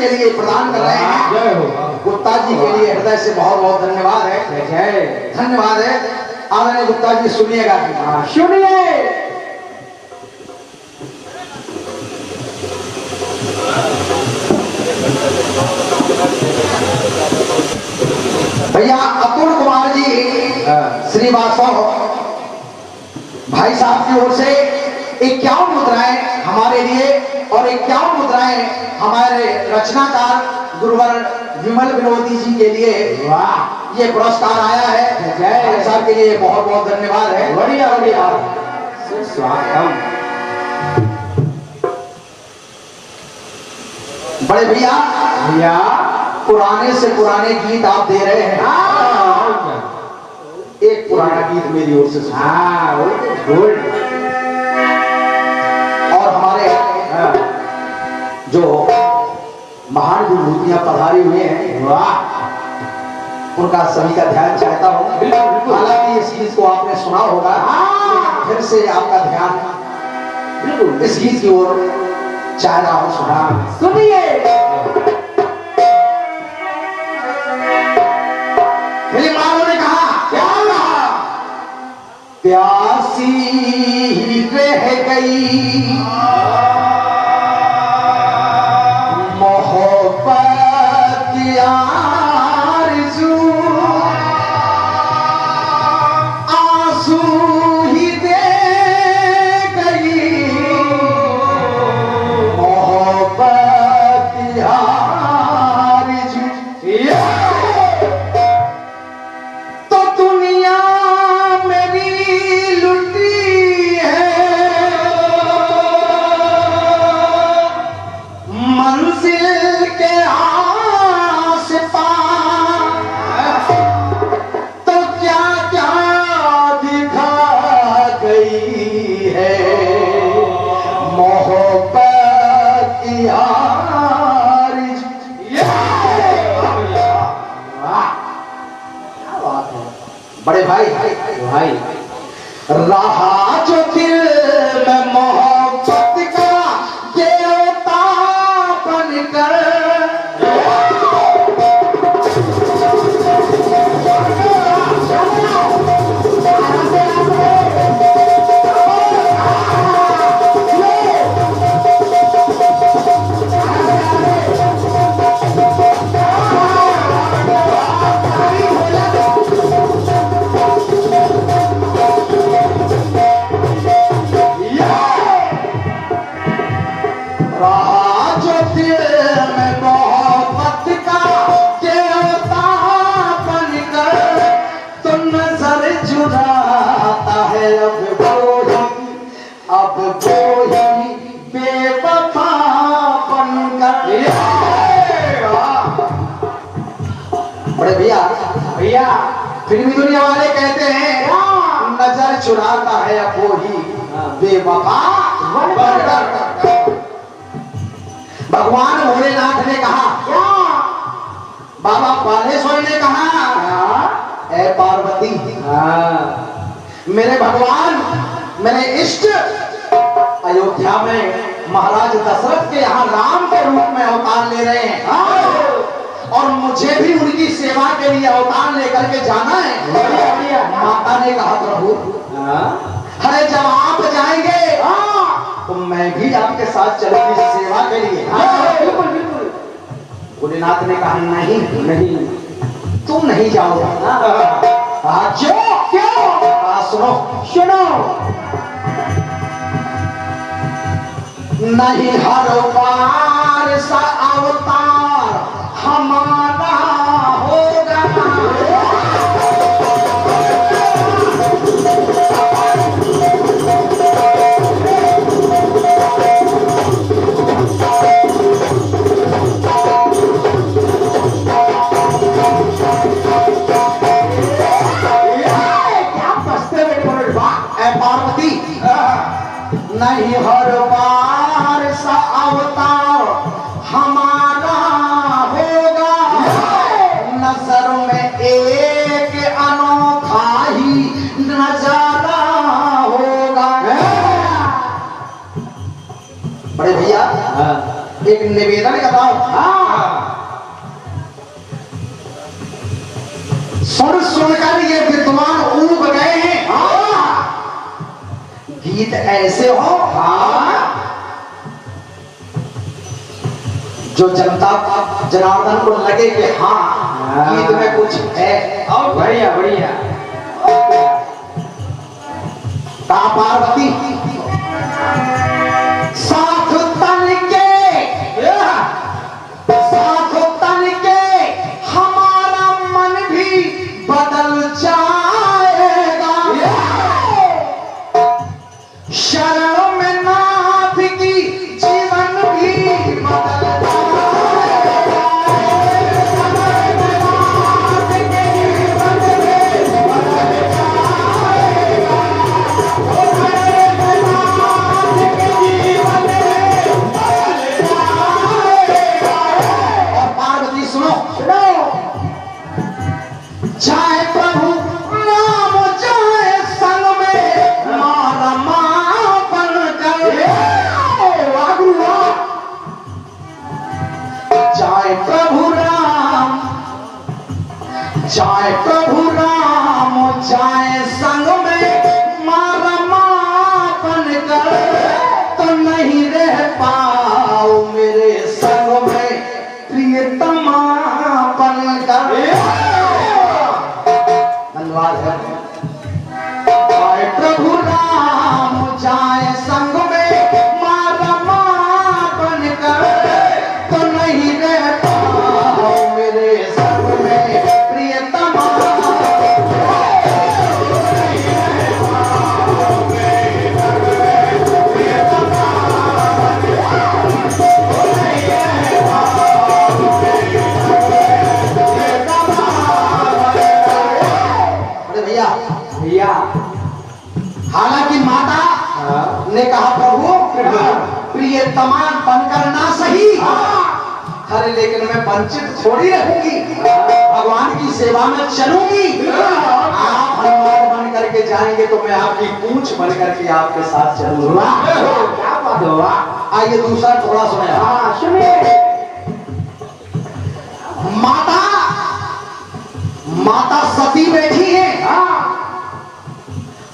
के लिए प्रदान कर रहे हैं। जय हो गुप्ता जी के लिए हृदय से बहुत बहुत धन्यवाद है। जय धन्यवाद है। आदरणीय गुप्ता जी सुनिएगा। सुनिए। भैया अतुल कुमार जी श्रीवास्तव भाई साहब की ओर से 51 मुद्राएं हमारे लिए और 51 मुद्राएं हमारे रचनाकार गुरुवर विमल विनोदी जी के लिए वाह ये पुरस्कार आया है। भाई साहब के लिए बहुत बहुत धन्यवाद है। बढ़िया बढ़िया स्वागतम। बड़े भैया भैया पुराने से पुराने गीत आप दे रहे हैं। एक पुराना गीत मेरी ओर से सुनिए। गुड। और हमारे जो महान विभूतियां पधारी हुए हैं, वाह उनका सभी का ध्यान चाहता हूँ। हालांकि इस गीत को आपने सुना होगा, फिर से आपका ध्यान बिल्कुल इस गीत की ओर चाह रहा हूँ। सुना सुनिए। फिल्माओं ने कहा क्या कहा, प्यासी रह गई मोहब्बत आरज़ू, आंसू ही दे गई मोहब्बत आरज़ू। तो दुनिया मेरी लुटी है, मंजिल के आस-पास तो क्या क्या दिखा गई है मोहब्बत की आरज़ू। बड़े भाई भाई रहा जो दिल में मोहब्बत का देवता बनकर, अब कोई बेवफा बनकर। बड़े भैया भैया फिल्मी दुनिया वाले कहते हैं नजर चुराता है अब वही बेवफा बनकर। भगवान भोलेनाथ ने कहा, बाबा बालेश्वर ने कहा, ऐ पार्वती मेरे भगवान मेरे इष्ट अयोध्या में महाराज दशरथ के यहाँ राम के रूप में अवतार ले रहे हैं और मुझे भी उनकी सेवा के लिए अवतार लेकर के जाना है। माता ने कहा प्रभु अरे जब आप जाएंगे तो मैं भी आपके साथ चलूंगी सेवा के लिए। भोलेनाथ ने कहा नहीं नहीं तुम नहीं जाओगे। क्यों क्यों? सुनो सुनो, नहीं हर बार सा अवतार हमारा होगा, पार्वती नहीं हर बार सा अवतार हमारा होगा, नजर में एक अनोखा ही नजारा होगा। बड़े भैया एक निवेदन कर रहा हूं, सुन सुनकर ये विद्वान ऊब गए हैं। गीत ऐसे हो जो जनता जनार्दन को लगे कि हाँ गीत में कुछ है। और बढ़िया बढ़िया। कहा पार्वती साथ तन के हमारा मन भी बदल जाएगा। शरण में नाथ की जीवन भी बदल जाए प्रभु राम जाए संग में मारा मापन कर। जाए प्रभु राम जाए संग में मारा मापन कर। तो नहीं रह पाओ मेरे संग में प्रियतमापन कर। धन्यवाद है। जाए प्रभु राम जाए संग में मारा मापन कर। तो नहीं रह पाओ मेरे संग में प्रियतमा। भैया हालांकि माता ने कहा प्रभु प्रियतमा बनकर ना सही, अरे लेकिन मैं वंचित थोड़ी रहूंगी, भगवान की सेवा में चलूंगी। आप हनुमान बन करके जाएंगे तो मैं आपकी पूंछ बन करके आपके साथ चलूंगा। क्या बात होगा। आइए दूसरा थोड़ा सुने। हाँ सुनिए। माता सती बैठी है,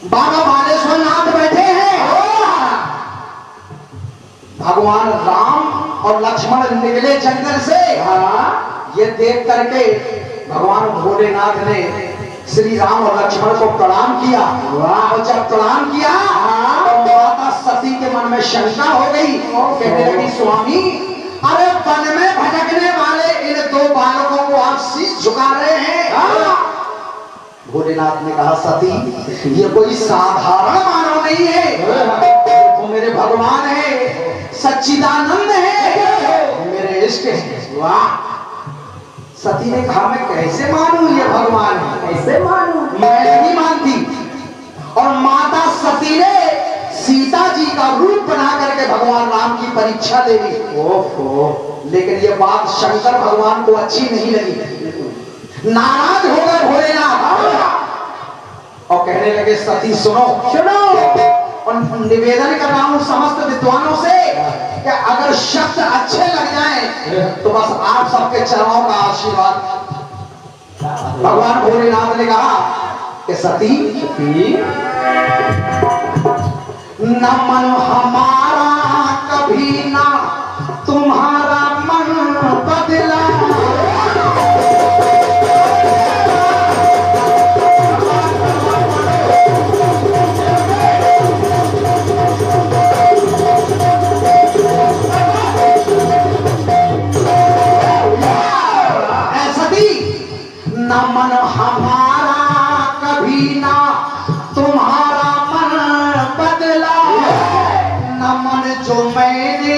बाबा बालेश्वर नाथ बैठे हैं, भगवान राम और लक्ष्मण निकले जंगल से। ये देख करके भगवान भोलेनाथ ने श्री राम और लक्ष्मण को प्रणाम किया। और जब प्रणाम किया तो माता सती के मन में शंका हो गई। कहने लगी स्वामी अरे वन में भटकने वाले इन दो बालकों को आप शीश झुका रहे हैं। भोलेनाथ ने कहा सती ये कोई साधारण मानव नहीं है, वो मेरे भगवान है, सच्चिदानंद है, मेरे इष्ट है। वाह। सती ने कहा मैं कैसे मानूं ये भगवान है, कैसे मानूं, मैं नहीं मानती। और माता सती ने सीता जी का रूप बना करके भगवान राम की परीक्षा ले ली। ओहो। लेकिन ये बात शंकर भगवान को अच्छी नहीं लगी, नाराज हो गए भोलेनाथ और कहने लगे सती सुनो सुनो, और निवेदन कर रहा हूं समस्त विद्वानों से कि अगर शब्द अच्छे लग जाएं तो बस आप सबके चरणों का आशीर्वाद। भगवान भोलेनाथ ने कहा कि सती न मन हमारा कभी ना तुम्हारा मन बदला। न मन हमारा कभी ना तुम्हारा मन बदला। न मन जो मैंने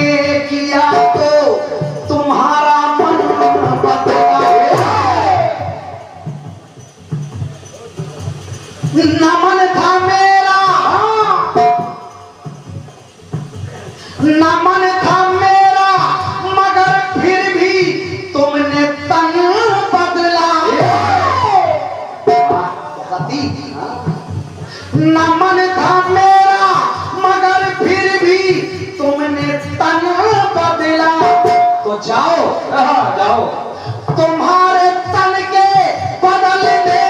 किया तो तुम्हारा मन बदला। न मन था मेरा, न मन था मेरा, मगर फिर भी तुमने तन बदला। न मन था मेरा मगर फिर भी तुमने तन बदला। तो जाओ जाओ तुम्हारे तन के बदल दे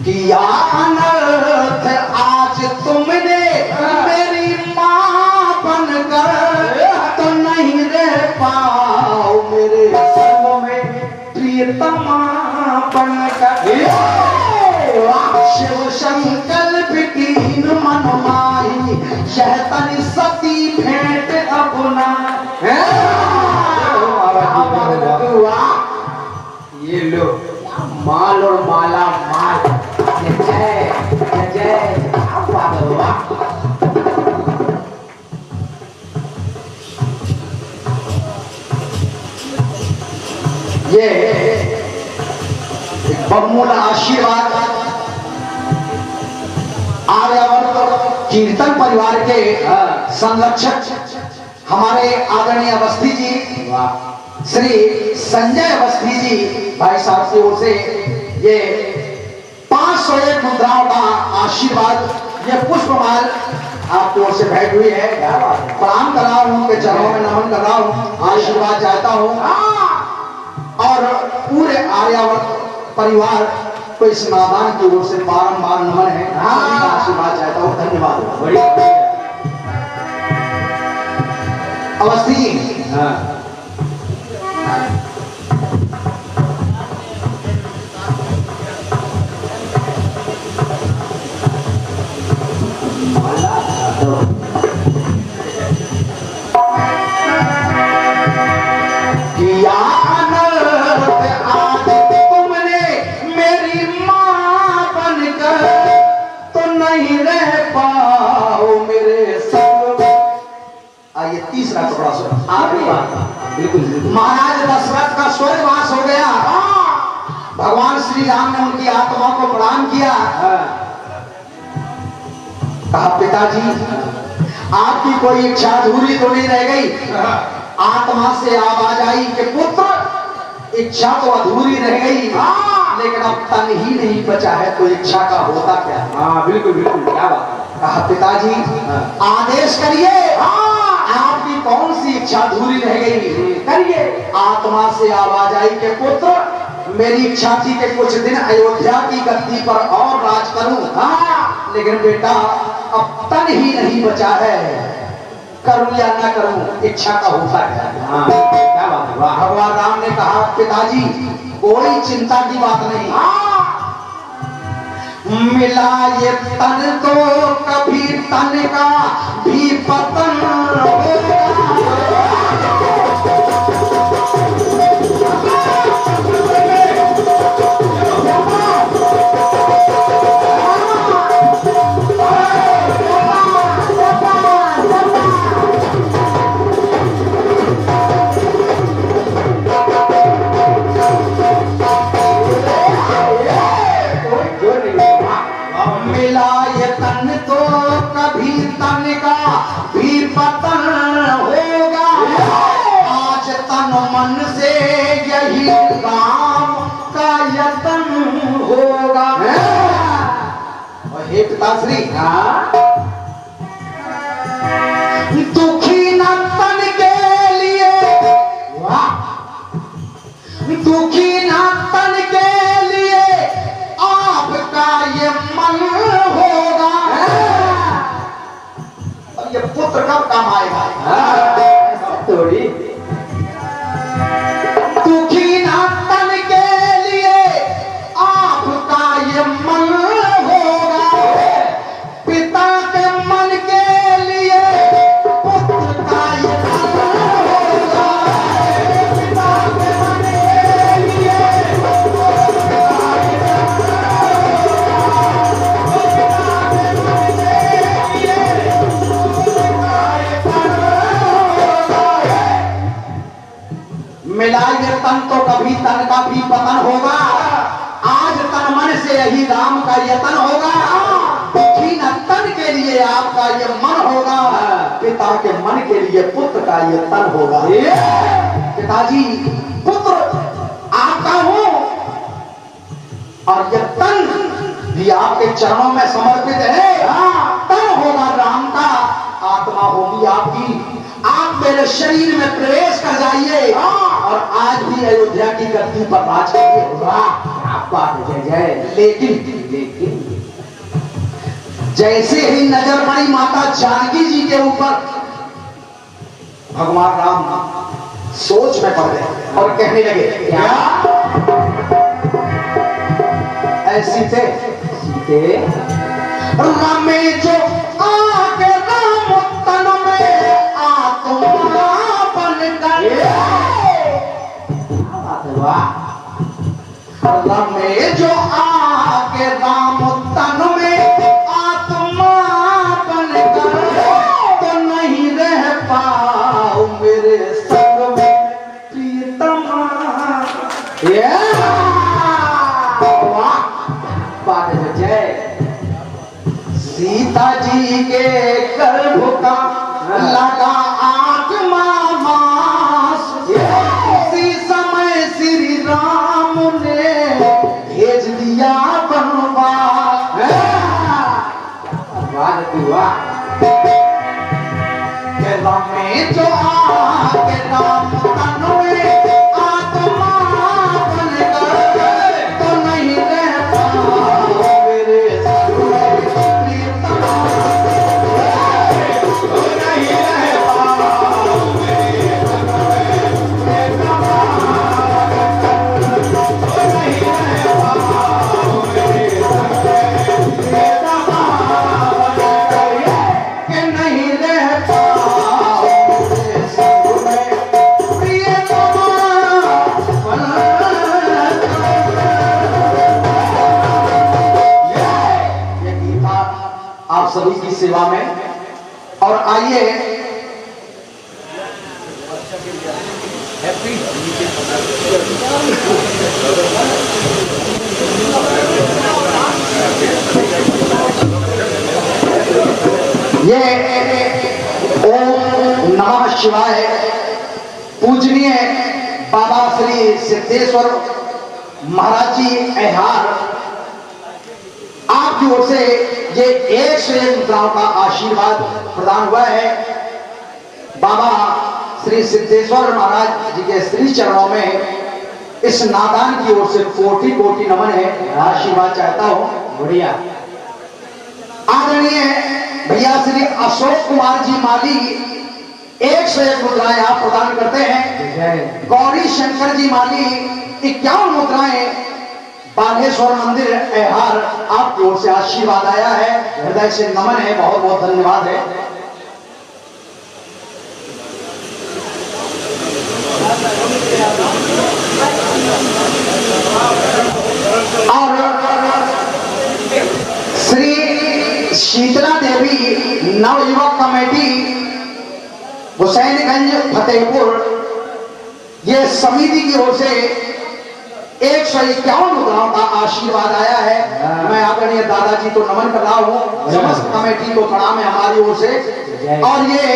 किया अनर्थ आज तुमने मेरी माँ बनकर, तो नहीं रह पाओ मेरे सर्व में प्रियतमा बनकर। शिव संकल्प कीन मन माही, यह तनि सती भेंट अपना। ये लो माल और माला माल। जय जय जय, क्या बात है वाह। ये बहुमूल्य आशीर्वाद आर्यावर्त कीर्तन परिवार के संरक्षक हमारे आदरणीय अवस्थी जी, श्री संजय अवस्थी जी भाई साहब की ओर से ये 501 मुद्राओं का आशीर्वाद, ये पुष्पमाल आपकी ओर से भेंट हुई है। प्रणाम कर रहा हूँ, उनके चरणों में नमन कर रहा हूँ, आशीर्वाद चाहता हूँ। और पूरे आर्यावर्त परिवार को इस नादान की ओर से बारंबार नमन है, आशीर्वाद चाहता हूँ। धन्यवाद। अवस्थी जी, किया अनर्थ आज तुमने मेरी माँ बनकर, तो नहीं रह पाओ मेरे सब। आइए तीसरा टुकड़ा सुन। आखिरी बात, बिल्कुल महाराज दशरथ का स्वर्गवास हो गया। भगवान श्री राम ने उनकी आत्मा को प्रणाम किया। कहा पिताजी, आपकी कोई इच्छा अधूरी तो नहीं रह गई? आत्मा से आवाज आई कि पुत्र, इच्छा तो अधूरी रह गई, लेकिन अब तन ही नहीं बचा है, तो इच्छा का होता क्या? हाँ बिल्कुल बिल्कुल, क्या बात। कहा पिताजी आदेश करिए, आपकी कौन सी इच्छा अधूरी रह गई? करिए। आत्मा से आवाज आई कि पुत्र, मेरी इच्छा थी कि कुछ दिन अयोध्या की गद्दी पर और राज करूं, लेकिन बेटा अब तन ही नहीं बचा है, करूं या ना करूं, इच्छा का होता है। क्या बात है वाह। भगवान राम ने कहा पिताजी कोई चिंता की बात नहीं, मिला ये तन तो कभी तन का भी पतन होगा। मिला ये तन तो कभी तन का भी पतन होगा, आज तन मन से यही राम का यतन होगा। और हे पिताश्री, दुखी न तन के लिए, दुखी न तन के लिए आपका ये मन होगा। अब ये पुत्र कब काम आएगा? थोड़ी दुखी न तन के लिए आपका ये मन होगा, पिता के मन के लिए पुत्र का ये मन होगा। पिता के मन के लिए मिलाए तन तो कभी तन का भी पतन होगा, आज तन मन से यही राम का यतन होगा। दुखी न तन के लिए आपका ये मन होगा, पिता के मन के लिए पुत्र का ये तन होगा। पिताजी पुत्र आपका हूं, और ये तन भी आपके चरणों में समर्पित है। तन होगा राम का, आत्मा होगी आपकी। आप मेरे शरीर में प्रवेश कर जाइए और आज भी अयोध्या की गद्दी पर राज करिए। बात है, जय जय। लेकिन जैसे ही नजर पड़ी माता जानकी जी के ऊपर, भगवान राम सोच में पड़ गए और कहने लगे, क्या ऐसी थे सीते रामे जो आगे राम तन में आत्मा बनकर, वाह, रामे जो आगे राम तन में आत्मा बनकर, तो नहीं रह पाऊं मेरे संग में प्रीतमा। वाह, बात है, जय। सीता जी के गर्भ का लगा आत्मा मास, उसी समय श्री राम ने भेज दिया बनवास। वाह रे वाह, के राम में जो आके राम तन में आत्मा बन गए, तो नहीं रह पाओ मेरे संग में प्रीतमा। तो नहीं रह पाओ मेरे संग में प्रीतमा। तो नहीं रह पाओ मेरे संग में प्रीतमा। के नहीं रह पाओ मेरे संग में प्रियतमा। ये गीता आप सभी की सेवा में। और आइए ये ओम नमः शिवाय पूजनीय बाबा श्री सिद्धेश्वर महाराज जी ऐहार, आपकी ओर से ये 101 मुद्राओं का आशीर्वाद प्रदान हुआ है। बाबा श्री सिद्धेश्वर महाराज जी के श्री चरणों में इस नादान की ओर से कोटि कोटि नमन है, आशीर्वाद चाहता हूं। बढ़िया। आदरणीय भैया श्री अशोक कुमार जी माली 101 मुद्राएं आप प्रदान करते हैं। गौरी शंकर जी माली 51 मुद्राएं बालेश्वर मंदिर ऐहार, आपकी ओर से आशीर्वाद आया है, हृदय से नमन है, बहुत बहुत धन्यवाद है। और श्री शीतला देवी नवयुवक कमेटी हुसैनगंज फतेहपुर, ये समिति की ओर से 151 मुद्राओं का आशीर्वाद आया है। मैं आदरणीय दादाजी को नमन कर रहा हूँ, समस्त कमेटी को प्रणाम है हमारी ओर से। और ये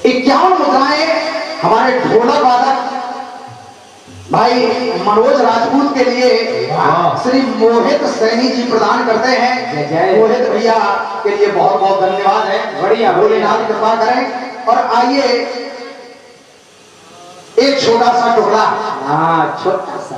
51 मुद्राएं हमारे ढोलक वादक भाई मनोज राजपूत के लिए श्री मोहित सैनी जी प्रदान करते हैं। मोहित भैया के लिए बहुत बहुत धन्यवाद है। बढ़िया, भोलेनाथ कृपा करें। और आइए एक छोटा सा टुकड़ा, हाँ, छोटा सा।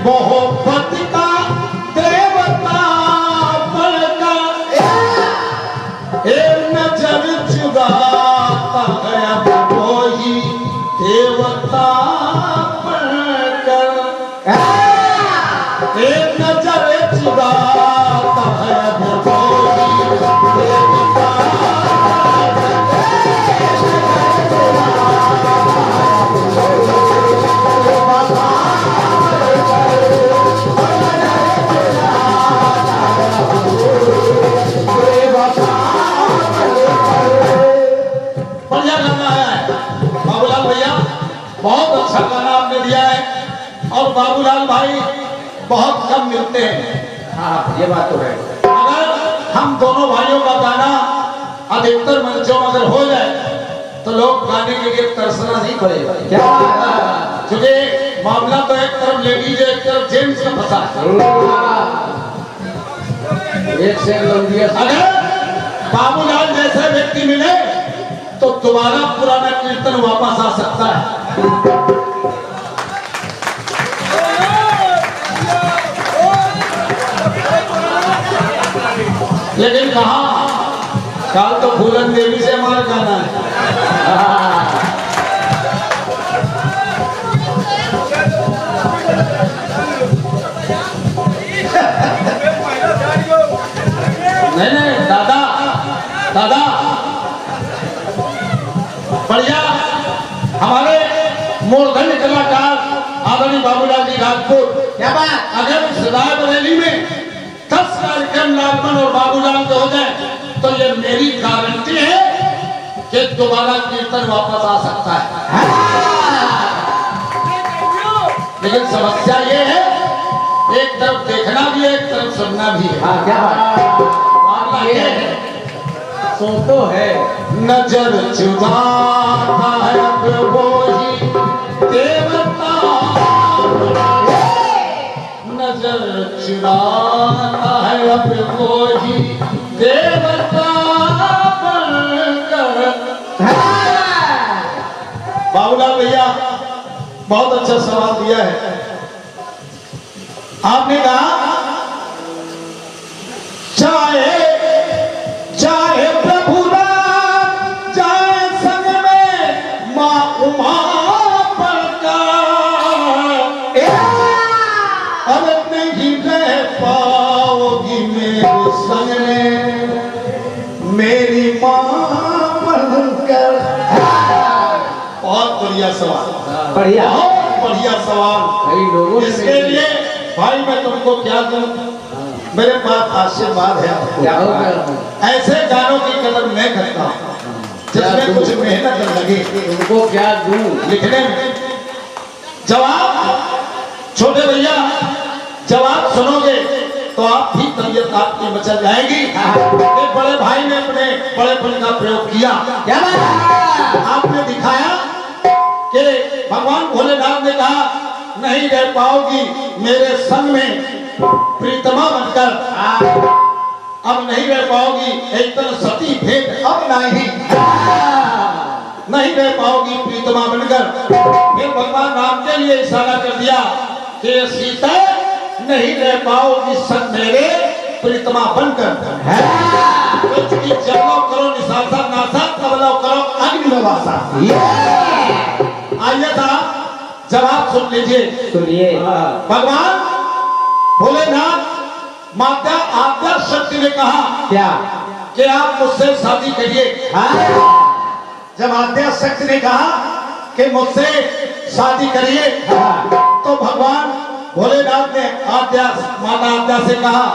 मोहब्बत का देवता बनकर एक नजर चुराता है अब कोई देवता बनकर, एक नजर चुराता है अब कोई देवता। बहुत अच्छा गाना आपने दिया है और बाबूलाल भाई बहुत कम मिलते हैं। हाँ, ये बात तो है। अगर हम दोनों भाइयों का गाना अधिकतर मंचों में अगर हो जाए तो लोग गाने के लिए तरसना नहीं पड़ेगा। क्या क्योंकि मामला तो एक तरफ लेडीज एक तरफ जेंट्स का फंसा है। एक से लंबिया अगर बाबूलाल जैसे व्यक्ति मिले तो दोबारा पुराना कीर्तन वापस आ सकता है। लेकिन कहा काल तो फूलन देवी से हमारा गाना है। नहीं नहीं दादा दादा बढ़िया हमारे मूर्धन्य कलाकार आदरणीय बाबूलाल जी राजपूत। क्या बात? अगर सदाए बरेली में 10 कार्यक्रम लालमन और बाबूलाल के हो जाए तो ये मेरी गारंटी है कि दोबारा कीर्तन वापस आ सकता है। लेकिन समस्या ये है एक तरफ देखना भी है एक तरफ सुनना भी है। हाँ क्या बात मामला ये है सो तो है नजर चुराता है अब वो ही देवता, नजर चुराता है अब वो ही देवता बनकर। बाबूलाल भैया बहुत अच्छा सवाल दिया है। आपने कहा चाहे चाहे प्रभु राम जाए संग में मां उमा पलका, अब नहीं रह पाओगी मेरे संग में मेरी मां बनकर। बहुत बढ़िया सवाल, बढ़िया बहुत बढ़िया सवाल। कई लोगों इसके लिए भाई मैं तुमको क्या दूं, मेरे पास आशीर्वाद है। क्या होगा ऐसे गानों की कदर मैं करता हूँ जिसमें कुछ मेहनत लगे उनको क्या दूं लिखने में। जवाब छोटे भैया जवाब सुनोगे तो आप भी तबीयत आपकी मचल जाएगी। एक बड़े भाई ने अपने बड़ेपन का प्रयोग किया। क्या बात? आपने दिखाया कि भगवान भोलेनाथ ने कहा नहीं रह पाओगी मेरे संग में प्रीतमा बनकर, अब नहीं रह पाओगी एक तरह सती भेंट, अब नहीं रह पाओगी प्रीतमा बनकर। फिर भगवान राम के लिए इशारा कर दिया कि सीता नहीं रह पाओगी संग मेरे प्रीतमा बनकर। जलो करो निशासा नासा कबलो करो अग्नि में वासा। आइए था जवाब सुन लीजिए। सुनिए भगवान भोलेनाथ माता आद्या शक्ति ने कहा क्या कि आप मुझसे शादी करिए। जब आद्या शक्ति ने कहा कि मुझसे शादी करिए तो भगवान भोलेनाथ ने आद्या माता आद्या से कहा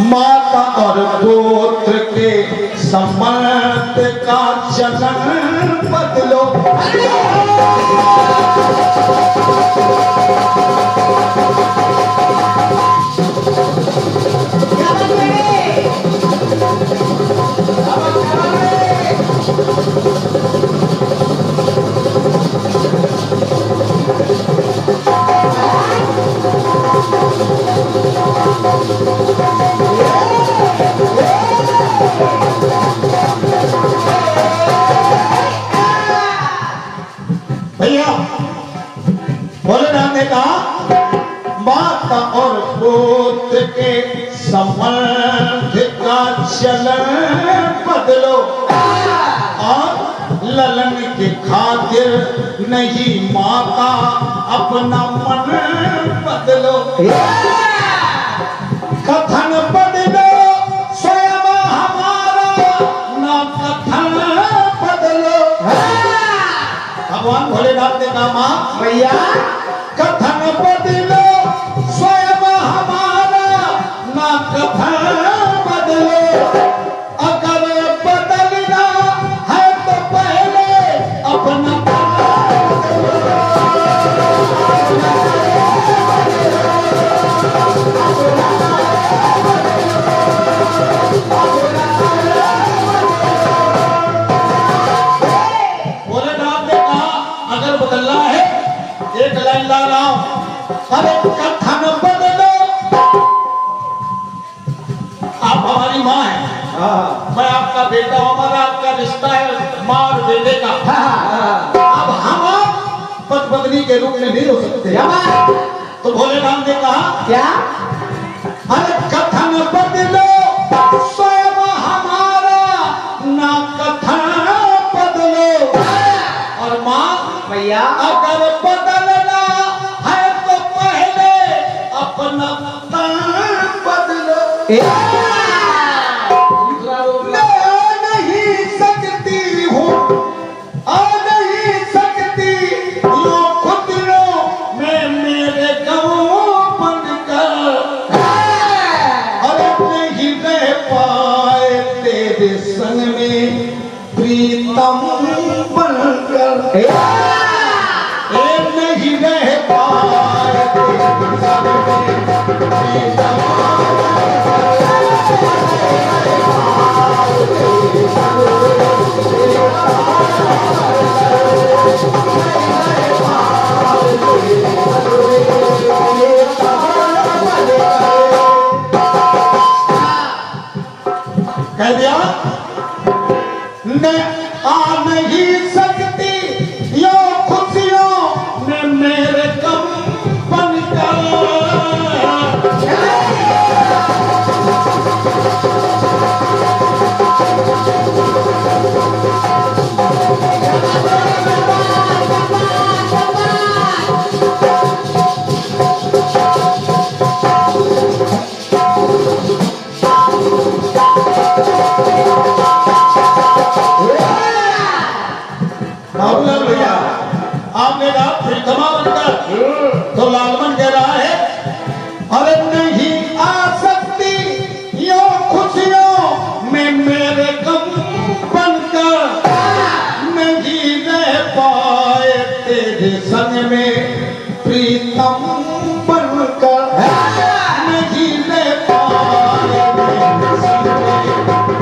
माता और पुत्र के संबंध का चलन बदलो। भैया भोलेनाथ ने कहा माता और पुत्र के संबंध का चलन बदलो और ललन के खातिर नहीं माता अपना मन बदलो। कथन बदलो स्वयं हमारा ना कथन बदलो। भगवान भोलेनाथ ने कहा मां भैया कथन बदलो स्वयं हमारा ना कथन बदलो। अगर बदलना है तो पहले अपना बदलो। बेटे का। अब हम पति पत्नी के रूप में नहीं हो सकते। तो भोलेनाथ ने कहा क्या? अरे कथन बदलो स्वयं हमारा, ना कथन बदलो। और माँ भैया अगर बदलना है तो पहले अपना तन बदलो। मैं नहीं सकती हूँ, आ नहीं सकती यो खुद लो, मैं मेरे गाँव बनकर। और नहीं रह पाए तेरे संग में प्रीतम बनकर। नहीं रह पाए तेरे संग में प्रीतम कह दिया। मैं आ नहीं सकती यो खुशियों में मेरे गम बनकर। भैया आपने कहा प्रीतमा बनकर, तो लालमन कह रहा है अरे नहीं आ सकती यो खुशियों में मेरे गम बनकर। नहीं रह पाए तेरे संग में प्रीतम बनकर। नहीं रह पाए तेरे संग में प्रीतम।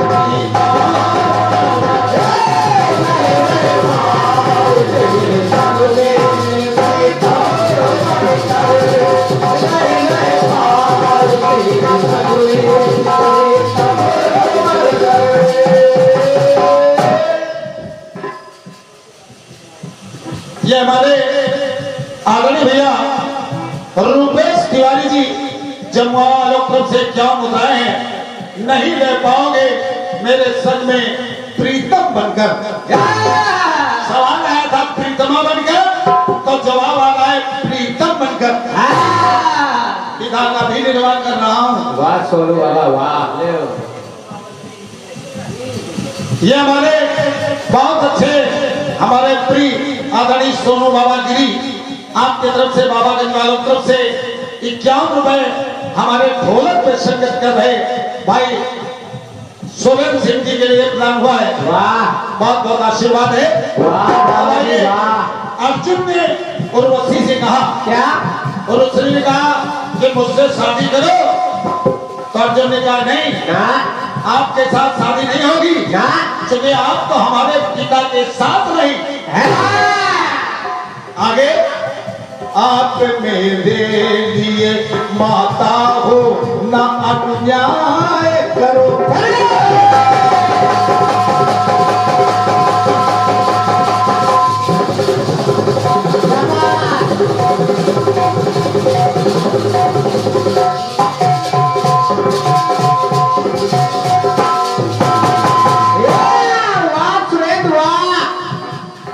ये हमारे आदरणीय भैया रूपेश तिवारी जी जमुआ वालों तरफ से क्या बताए हैं, नहीं रह पाओगे मेरे संग में प्रीतम बनकर। सवाल आया था प्रीतमा बनकर, तो जवाब आ रहा है प्रीतम बनकर। पिता का भी निर्वाह कर रहा हूँ। वाह सोनू बाबा वाह। ये हमारे बहुत अच्छे हमारे प्रिय आदरणीय सोनू बाबा गिरी आपके तरफ से, बाबा गंज वालों तरफ से 51 रुपए हमारे ढोलक पे संगत कर रहे भाई सोलन सिंह जी के लिए प्लान हुआ है। वाह बहुत बहुत आशीर्वाद है। वाह वाह। अर्जुन ने उर्वशी से कहा क्या? उर्वशी ने कहा कि मुझसे शादी करो, तो अर्जुन ने कहा नहीं, आपके साथ शादी नहीं होगी, क्योंकि आप तो हमारे पिता के साथ रही। आगे आप मेरे लिए माता हो, ना अन्याय करो।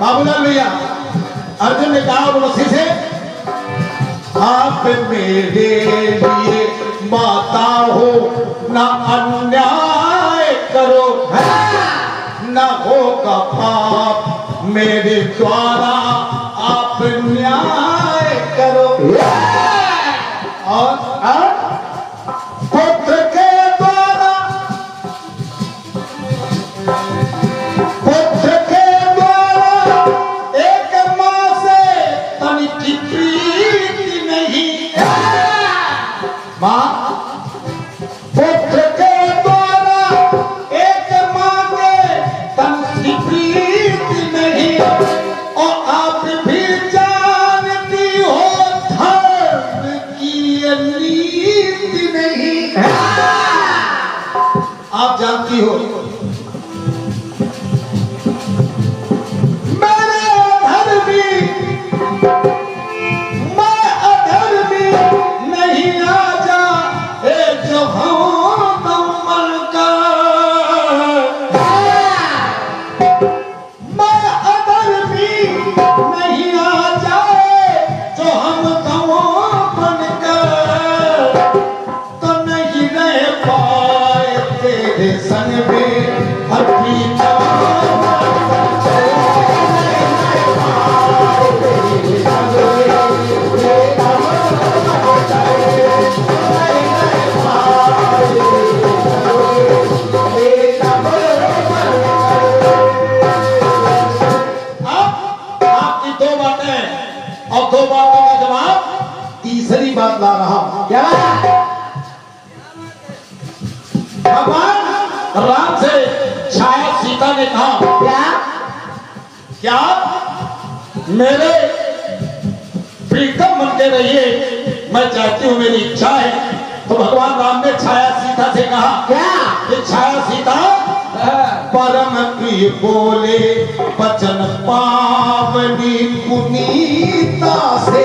बाबूलाल भैया अर्जुन ने कहा उर्वशी से आप मेरे लिए माता हो, ना अन्याय करो, ना होगा पाप मेरे द्वारा आप न्याय करो। और पुत्र के द्वारा, पुत्र के द्वारा एक माँ से तनिक की प्रीति नहीं। माँ पुत्र के द्वारा एक माँ के तन की प्रीति नहीं। और आप भी जानती हो धर्म की ये नीति नहीं। आप जानती हो जो हम मन का मैं अगर भी नहीं आ जाए जो हम मन का तो नहीं रह पाए तेरे संग में अपनी और दो बातों का जवाब तीसरी बात ला रहा हूं। क्या भगवान राम से छाया सीता ने कहा क्या क्या मेरे प्रीतम बन के रहिए, मैं चाहती हूं, मेरी इच्छा है। तो भगवान राम ने छाया सीता से कहा क्या कि छाया सीता परम प्रिय बोले वचन पावनी पुनीता से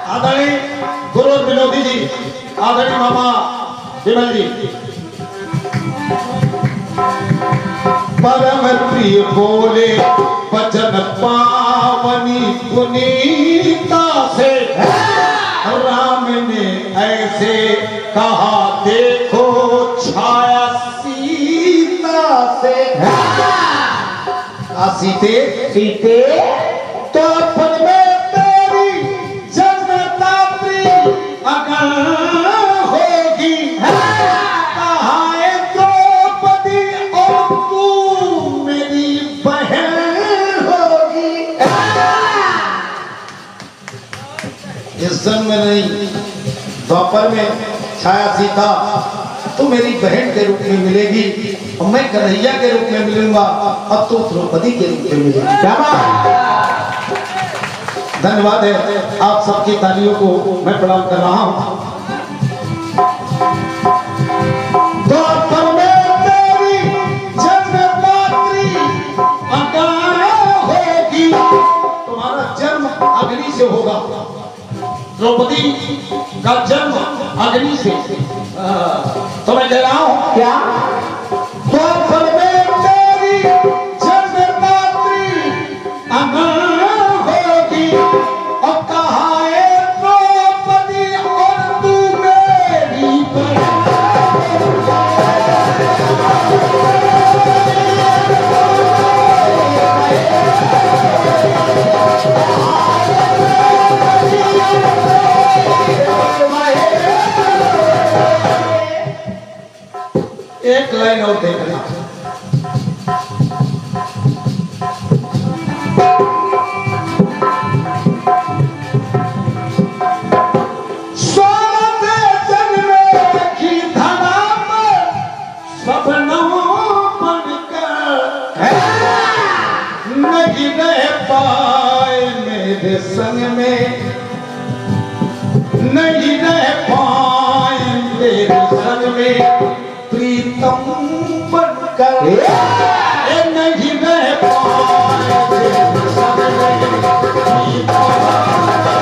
आदरणीय गुरु विनोदी जी, आदरणीय मामा विमल जी, परम प्रिय बोले वचन पावनी पुनीता से राम ने ऐसे कहा, देखो छाया सीता से सीते सीते तो पद में तेरी जन्मदात्री अगर होगी, कहाए द्रौपदी और तू मेरी बहन होगी। इस जन्म में नहीं, द्वापर में छाया सीता तू मेरी बहन के रूप में मिलेगी और मैं कन्हैया के रूप में मिलूंगा और तू द्रौपदी के रूप में मिलेगी। क्या बात! धन्यवाद है आप सबकी तालियों को मैं प्रणाम कर रहा हूं। द्वापर में तेरी जन्मदात्री अगर होगी, तुम्हारा जन्म अग्नि से होगा। द्रौपदी का जन्म अग्नि से। तो मैं कह रहा हूं क्या द्वापर में तेरी जन्मदात्री अगर होगी, और कहाए द्रौपदी और तू मेरी बहन। एक लाइन और देखना, नहीं रह पाए मेरे संग में, नहीं रह पाए तेरे संग में प्रीतम बनकर, नहीं रह पाए तेरे संग में प्रीतम बनकर।